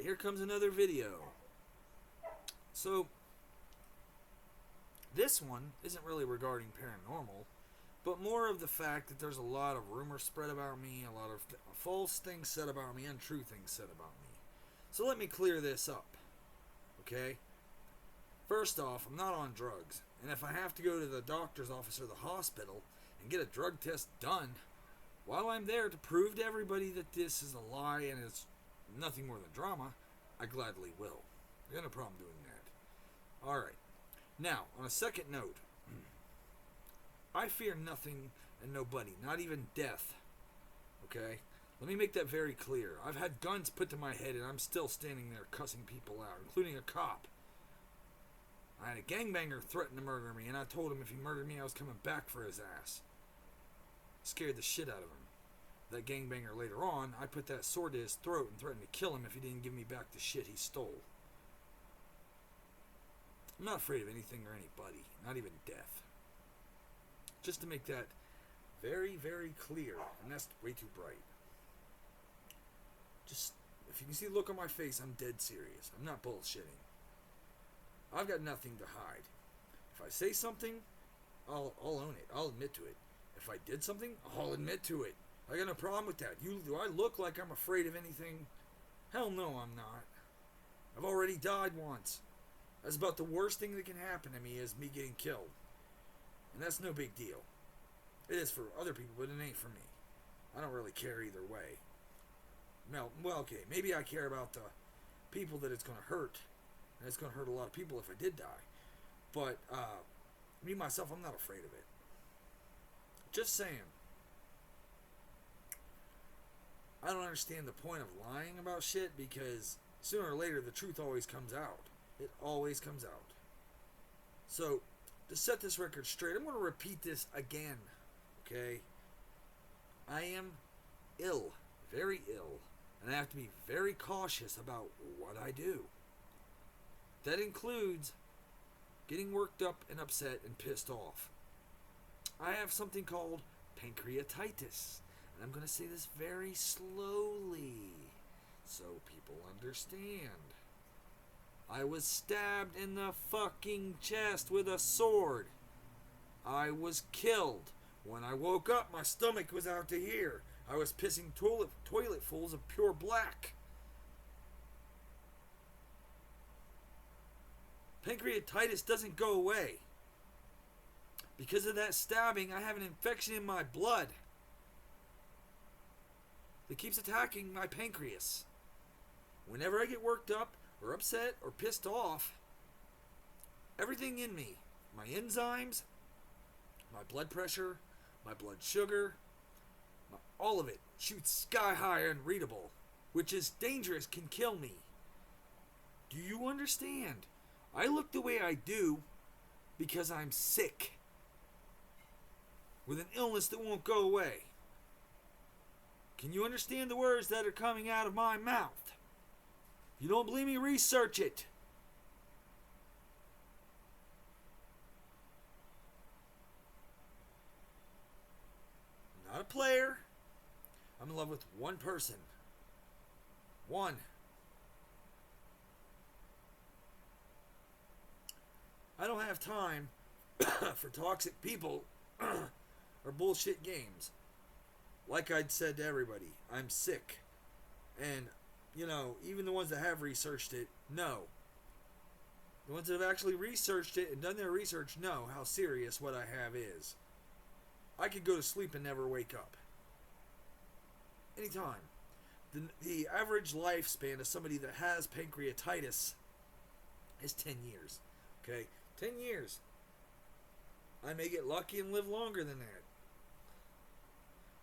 Alright, here comes another video. So, this one isn't really regarding paranormal, but more of the fact that there's a lot of rumors spread about me, a lot of false things said about me, untrue things said about me. So let me clear this up, okay? First off, I'm not on drugs, and if I have to go to the doctor's office or the hospital and get a drug test done, while I'm there to prove to everybody that this is a lie and it's nothing more than drama, I gladly will. I got no problem doing that. Alright. Now, on a second note, I fear nothing and nobody, not even death. Okay? Let me make that very clear. I've had guns put to my head and I'm still standing there cussing people out, including a cop. I had a gangbanger threaten to murder me, and I told him if he murdered me, I was coming back for his ass. Scared the shit out of him. That gangbanger later on, I put that sword to his throat and threatened to kill him if he didn't give me back the shit he stole. I'm not afraid of anything or anybody, not even death. Just to make that very, very clear, and that's way too bright. Just, if you can see the look on my face, I'm dead serious. I'm not bullshitting. I've got nothing to hide. If I say something, I'll own it. I'll admit to it. If I did something, I'll admit to it. I got no problem with that. Do I look like I'm afraid of anything? Hell no, I'm not. I've already died once. That's about the worst thing that can happen to me is me getting killed. And that's no big deal. It is for other people, but it ain't for me. I don't really care either way. Well, okay, maybe I care about the people that it's going to hurt. And it's going to hurt a lot of people if I did die. But, me, myself, I'm not afraid of it. Just saying. I don't understand the point of lying about shit because sooner or later the truth always comes out. It always comes out. So, to set this record straight, I'm going to repeat this again. Okay? I am ill. Very ill. And I have to be very cautious about what I do. That includes getting worked up and upset and pissed off. I have something called pancreatitis. And I'm going to say this very slowly so people understand. I was stabbed in the fucking chest with a sword. I was killed. When I woke up, my stomach was out to here. I was pissing toiletfuls of pure black. Pancreatitis doesn't go away. Because of that stabbing, I have an infection in my blood that keeps attacking my pancreas. Whenever I get worked up or upset or pissed off, everything in me, my enzymes, my blood pressure, my blood sugar, all of it shoots sky high unreadable, which is dangerous, can kill me. Do you understand? I look the way I do because I'm sick with an illness that won't go away. Can you understand the words that are coming out of my mouth? If you don't believe me, research it. I'm not a player. I'm in love with one person. One. I don't have time for toxic people or bullshit games. Like I'd said to everybody, I'm sick. And, even the ones that have researched it, know. The ones that have actually researched it and done their research know how serious what I have is. I could go to sleep and never wake up. Anytime. The average lifespan of somebody that has pancreatitis is 10 years. Okay? 10 years. I may get lucky and live longer than that.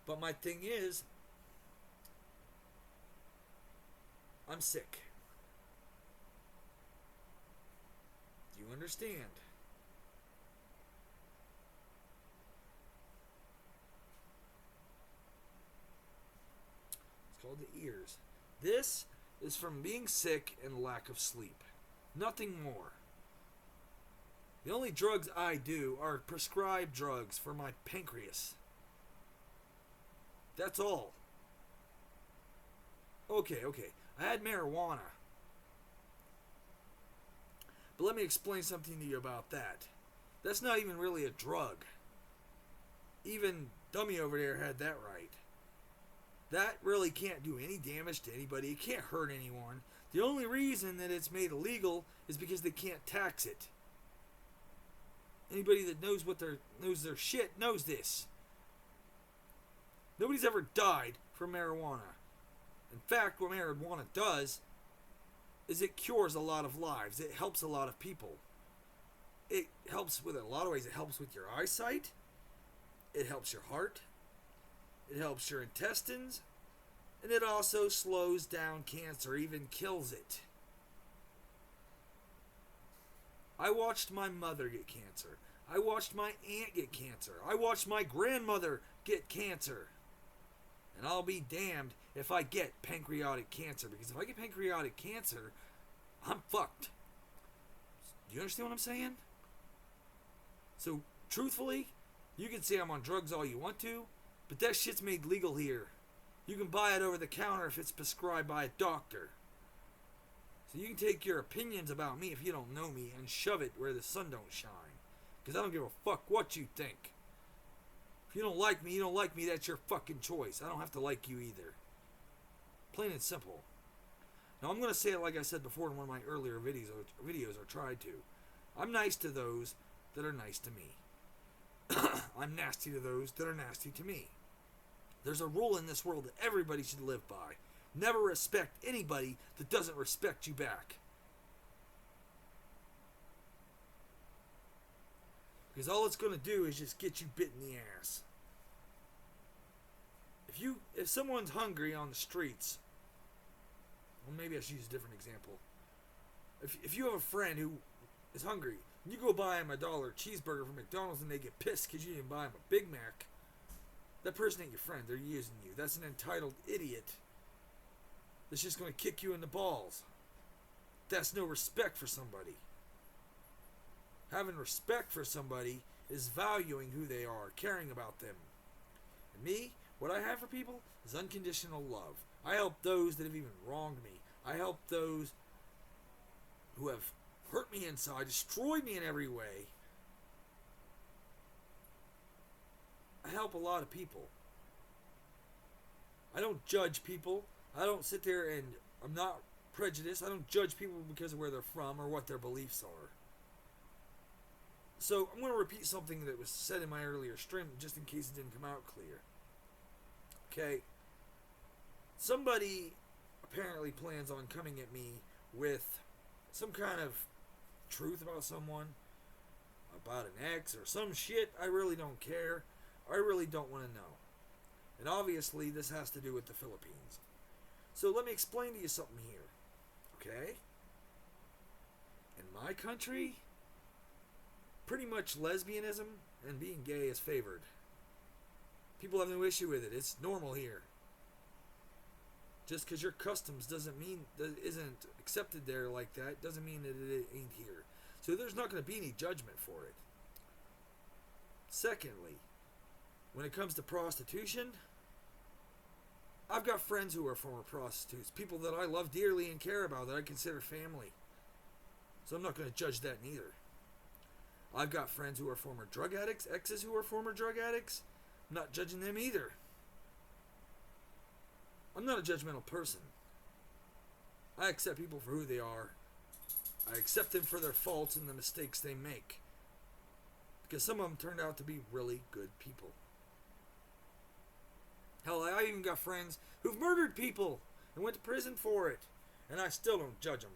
But my thing is, I'm sick. Do you understand? It's called the ears. This is from being sick and lack of sleep. Nothing more. The only drugs I do are prescribed drugs for my pancreas. That's all. Okay. I had marijuana. But let me explain something to you about that. That's not even really a drug. Even Dummy over there had that right. That really can't do any damage to anybody. It can't hurt anyone. The only reason that it's made illegal is because they can't tax it. Anybody that knows their shit knows this. Nobody's ever died from marijuana. In fact, what marijuana does is it cures a lot of lives. It helps a lot of people. It helps with a lot of ways. It helps with your eyesight. It helps your heart. It helps your intestines. And it also slows down cancer, even kills it. I watched my mother get cancer. I watched my aunt get cancer. I watched my grandmother get cancer. And I'll be damned if I get pancreatic cancer. Because if I get pancreatic cancer, I'm fucked. Do you understand what I'm saying? So, truthfully, you can say I'm on drugs all you want to, but that shit's made legal here. You can buy it over the counter if it's prescribed by a doctor. So you can take your opinions about me if you don't know me and shove it where the sun don't shine. Because I don't give a fuck what you think. If you don't like me, you don't like me. That's your fucking choice. I don't have to like you either. Plain and simple. Now I'm going to say it like I said before in one of my earlier videos or tried to. I'm nice to those that are nice to me. I'm nasty to those that are nasty to me. There's a rule in this world that everybody should live by. Never respect anybody that doesn't respect you back. Because all it's going to do is just get you bit in the ass. If someone's hungry on the streets, well, maybe I should use a different example. If you have a friend who is hungry, and you go buy him $1 cheeseburger from McDonald's and they get pissed because you didn't buy him a Big Mac, that person ain't your friend. They're using you. That's an entitled idiot that's just going to kick you in the balls. That's no respect for somebody. Having respect for somebody is valuing who they are, caring about them. And me, what I have for people is unconditional love. I help those that have even wronged me. I help those who have hurt me inside, destroyed me in every way. I help a lot of people. I don't judge people. I don't sit there and I'm not prejudiced. I don't judge people because of where they're from or what their beliefs are. So I'm going to repeat something that was said in my earlier stream just in case it didn't come out clear. Okay. Somebody apparently plans on coming at me with some kind of truth about someone, about an ex or some shit. I really don't care. I really don't want to know. And obviously this has to do with the Philippines. So let me explain to you something here. Okay? In my country, pretty much lesbianism and being gay is favored. People have no issue with it. It's normal here. Just because your customs doesn't mean that it isn't accepted there like that doesn't mean that it ain't here. So there's not going to be any judgment for it. Secondly, when it comes to prostitution, I've got friends who are former prostitutes, people that I love dearly and care about, that I consider family. So I'm not going to judge that neither. I've got friends who are former drug addicts, exes who are former drug addicts. I'm not judging them either. I'm not a judgmental person. I accept people for who they are. I accept them for their faults and the mistakes they make. Because some of them turned out to be really good people. Hell, I even got friends who've murdered people and went to prison for it. And I still don't judge them.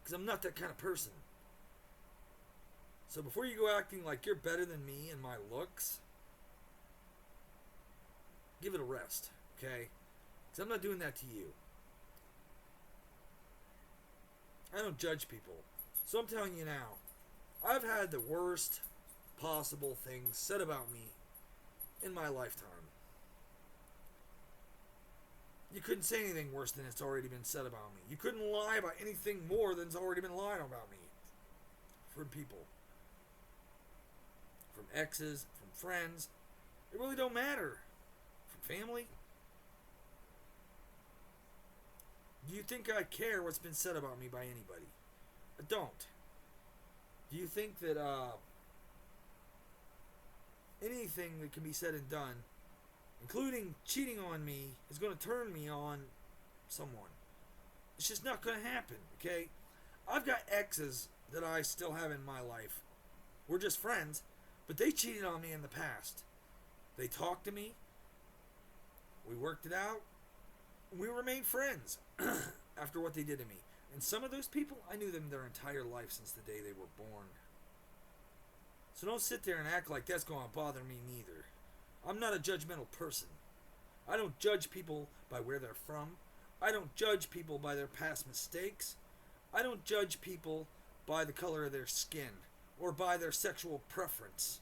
Because I'm not that kind of person. So before you go acting like you're better than me and my looks, give it a rest, okay? Because I'm not doing that to you. I don't judge people. So I'm telling you now, I've had the worst possible things said about me in my lifetime. You couldn't say anything worse than it's already been said about me. You couldn't lie about anything more than's already been lied about me. From people. From exes, from friends. It really don't matter. From family. Do you think I care what's been said about me by anybody? I don't. Do you think that anything that can be said and done, including cheating on me, is going to turn me on someone? It's just not going to happen, okay? I've got exes that I still have in my life. We're just friends, but they cheated on me in the past. They talked to me. We worked it out. We remained friends after what they did to me. And some of those people, I knew them their entire life since the day they were born. So don't sit there and act like that's going to bother me neither. I'm not a judgmental person. I don't judge people by where they're from. I don't judge people by their past mistakes. I don't judge people by the color of their skin or by their sexual preference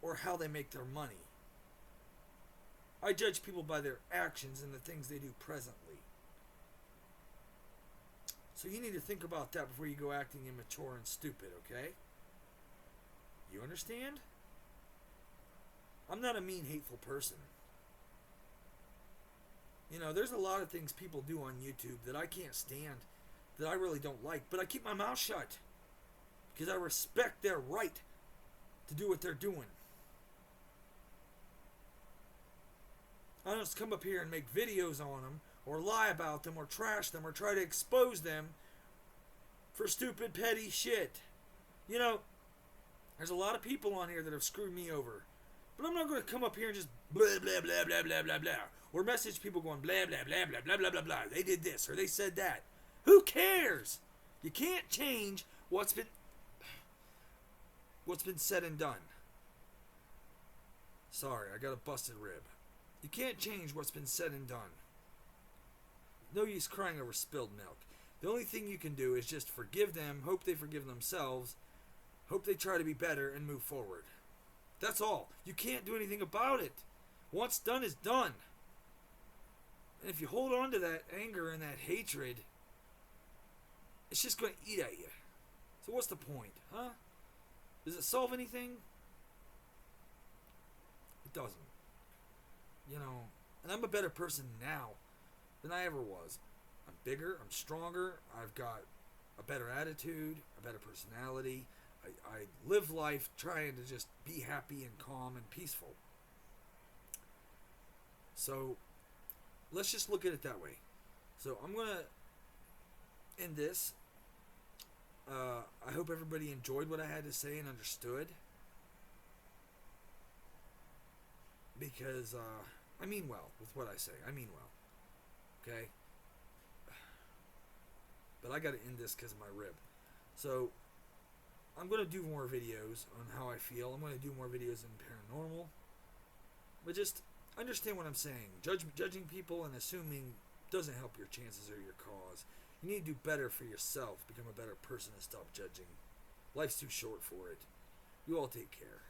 or how they make their money. I judge people by their actions and the things they do presently. So you need to think about that before you go acting immature and stupid, okay? You understand? I'm not a mean, hateful person. You know, there's a lot of things people do on YouTube that I can't stand, that I really don't like, but I keep my mouth shut because I respect their right to do what they're doing. I don't just come up here and make videos on them or lie about them or trash them or try to expose them for stupid, petty shit. You know, there's a lot of people on here that have screwed me over. But I'm not going to come up here and just blah, blah, blah, blah, blah, blah, blah. Or message people going blah, blah, blah, blah, blah, blah, blah, blah. They did this or they said that. Who cares? You can't change what's been said and done. Sorry, I got a busted rib. You can't change what's been said and done. No use crying over spilled milk. The only thing you can do is just forgive them, hope they forgive themselves, hope they try to be better, and move forward. That's all. You can't do anything about it. What's done is done. And if you hold on to that anger and that hatred, it's just going to eat at you. So what's the point, huh? Does it solve anything? It doesn't. You know, and I'm a better person now than I ever was. I'm bigger, I'm stronger, I've got a better attitude, a better personality. I live life trying to just be happy and calm and peaceful. So, let's just look at it that way. So, I'm going to end this. I hope everybody enjoyed what I had to say and understood. Because I mean well with what I say. I mean well. Okay? But I got to end this because of my rib. So, I'm going to do more videos on how I feel. I'm going to do more videos in paranormal. But just understand what I'm saying. Judging people and assuming doesn't help your chances or your cause. You need to do better for yourself. Become a better person and stop judging. Life's too short for it. You all take care.